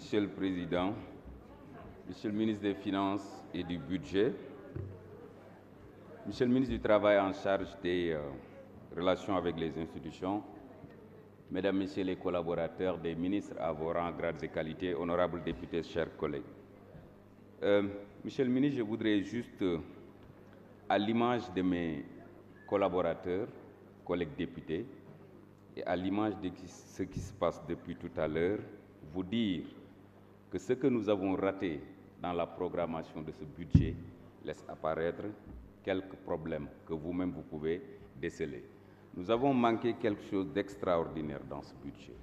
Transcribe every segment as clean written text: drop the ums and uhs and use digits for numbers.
Monsieur le Président, Monsieur le ministre des Finances et du Budget, Monsieur le ministre du Travail en charge des relations avec les institutions, Mesdames, Messieurs les collaborateurs des ministres à vos rangs, grades et qualités, honorables députés, chers collègues. Monsieur le ministre, je voudrais juste, à l'image de mes collaborateurs, collègues députés, et à l'image de ce qui se passe depuis tout à l'heure, vous dire que ce que nous avons raté dans la programmation de ce budget laisse apparaître quelques problèmes que vous-même vous pouvez déceler. Nous avons manqué quelque chose d'extraordinaire dans ce budget,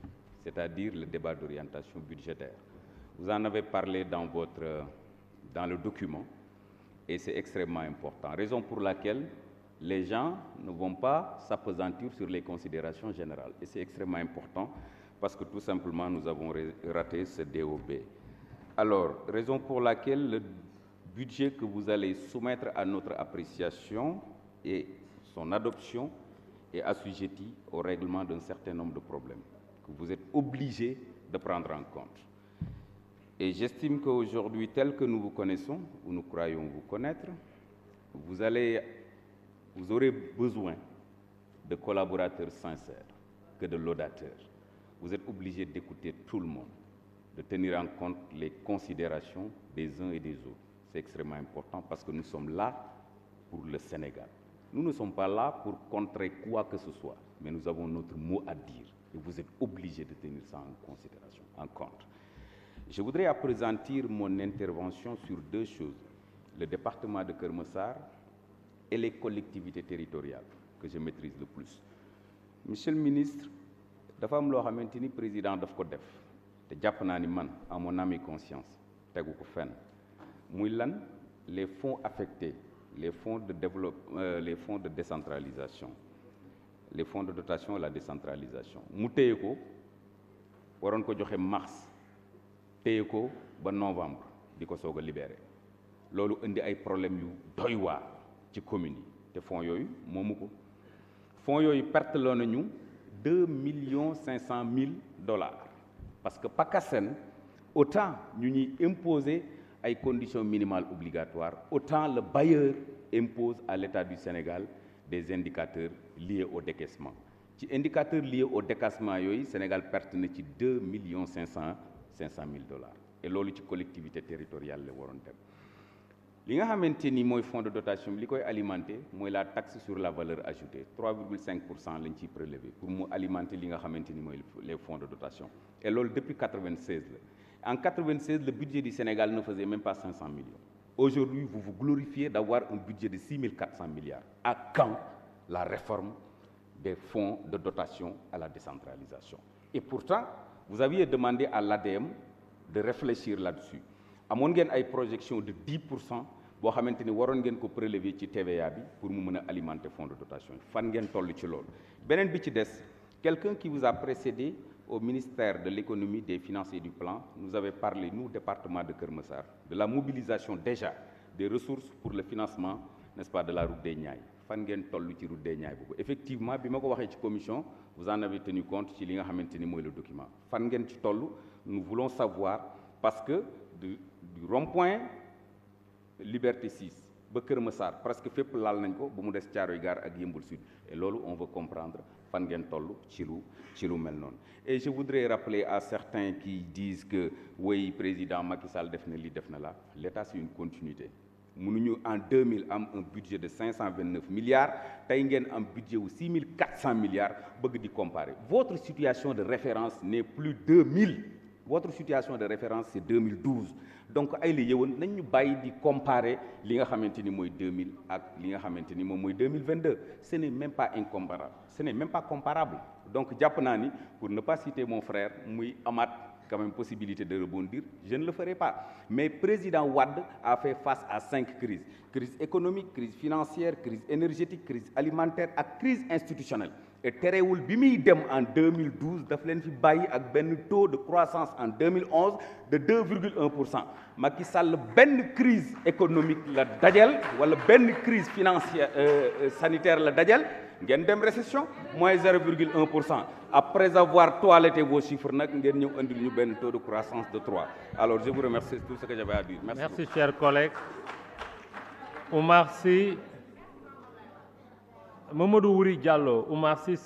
c'est-à-dire le débat d'orientation budgétaire. Vous en avez parlé dans le document et c'est extrêmement important, raison pour laquelle les gens ne vont pas s'appesantir sur les considérations générales. Et c'est extrêmement important parce que tout simplement nous avons raté ce DOB. Alors, raison pour laquelle le budget que vous allez soumettre à notre appréciation et son adoption est assujetti au règlement d'un certain nombre de problèmes que vous êtes obligés de prendre en compte. Et j'estime qu'aujourd'hui, tel que nous vous connaissons, ou nous croyons vous connaître, vous aurez besoin de collaborateurs sincères que de laudateurs. Vous êtes obligés d'écouter tout le monde, de tenir en compte les considérations des uns et des autres. C'est extrêmement important parce que nous sommes là pour le Sénégal. Nous ne sommes pas là pour contrer quoi que ce soit, mais nous avons notre mot à dire et vous êtes obligés de tenir ça en considération, en compte. Je voudrais appesantir mon intervention sur deux choses, le département de Keur Massar et les collectivités territoriales que je maîtrise le plus. Monsieur le ministre, dafa am loo xamante ni président daf ko def te jàpp naa ni man à mon âme et conscience tegu ko fenn muy lan les fonds affectés, les fonds de développement, les fonds de décentralisation, les fonds de dotation à la décentralisation mu téye ko waroon ko joxe mars téye ko ba novembre di ko soog a libéré loolu indi ay problèmes yu doy waar ci commune yi te fonds yooyu moomu ko fonds yooyu perte loo nañu $2,500,000 parce que PACASEN autant ñu ñuy imposer ay conditions minimales obligatoires autant le bailleur impose à l'État du Sénégal des indicateurs liés au décaissement ci indicateurs liés au décaissement yooyu Sénégal perte na ci $2,500,000 et loolu ci collectivité territoriale la waroon dem li nga xamante ni mooy fonds de dotation bi li koy alimenter mooy la taxe sur la valeur ajoutée 3,5% lañ ciy prélever pour mu alimenter li nga xamante ni mooy les fonds de dotation et loolu depuis 96 la en 96 le budget du Sénégal ne faisait même pas 500 millions aujourd'hui vous vous glorifiez d'avoir un budget de 6,400 milliards à quand la réforme des fonds de dotation à la décentralisation et pourtant vous aviez demandé à l'ADM de réfléchir là-dessus amoon ngeen ay projection de 10% boo xamante ni waroon ngeen ko prélever ci TVA bi pour mu mën a alimenter fonds de dotation yi fan ngeen toll ci loolu beneen bi ci des quelqu'un qui vous a précédé au ministère de l'économie, des finances et du plan nous avait parlé nous département de Keur Massar de la mobilisation déjà des ressources pour le financement n'est-ce pas de la route des Niayes fan ngeen toll ci route des Niayes boobu effectivement bi ma ko waxee ci commission vous en avez tenu compte ci li nga xamante ni mooy le document fan ngeen ci toll nous voulons savoir parce que du rond-point Liberté 6 ba Keur Massar presque fépp laal nañ ko ba mu des Thiaroye Gare ak Yeumbeul Sud et loolu on veut comprendre fan ngeen toll ci lu mel noonu et je voudrais rappeler à certains qui disent que oui président Macky Sall def na li def na la l'État c'est une continuité mënuñu en 2000 am un budget de 529 milliards tey ngeen am budget wu 6,400 milliards bëgg di comparer votre situation de référence n'est plus 2000 votre situation de référence c'est 2012 donc ay la yëwoon nañ ñu bàyyi di comparer li nga xamante ni mooy 2000 ak li nga xamante ni moom mooy 2022 ce n'est même pas incomparable ce n'est même pas comparable donc jàpp naa ni pour ne pas citer mon frère muy amaat quand même possibilité de rebondir je ne le ferai pas mais président Wade a fait face à 5 crises crise économique crise financière crise énergétique crise alimentaire ak crise institutionnelle et terewul bi muy dem en 2012 daf leen fi bàyyi ak benn taux de croissance en 2011 de 2,1%. Macky Sall benn crise économique la dajal wala benn crise financière sanitaire la dajal ngeen dem récession moins 0,1%. Après avoir toiletté vos chiffres nag ngeen ñëw andil ñu benn taux de croissance de 3. Alors je vous remercie, c'est tout ce que j'avais à dire. Merci cher collègue. Oumar Sy, Mamadou Wuri Diallo, Oumar Sy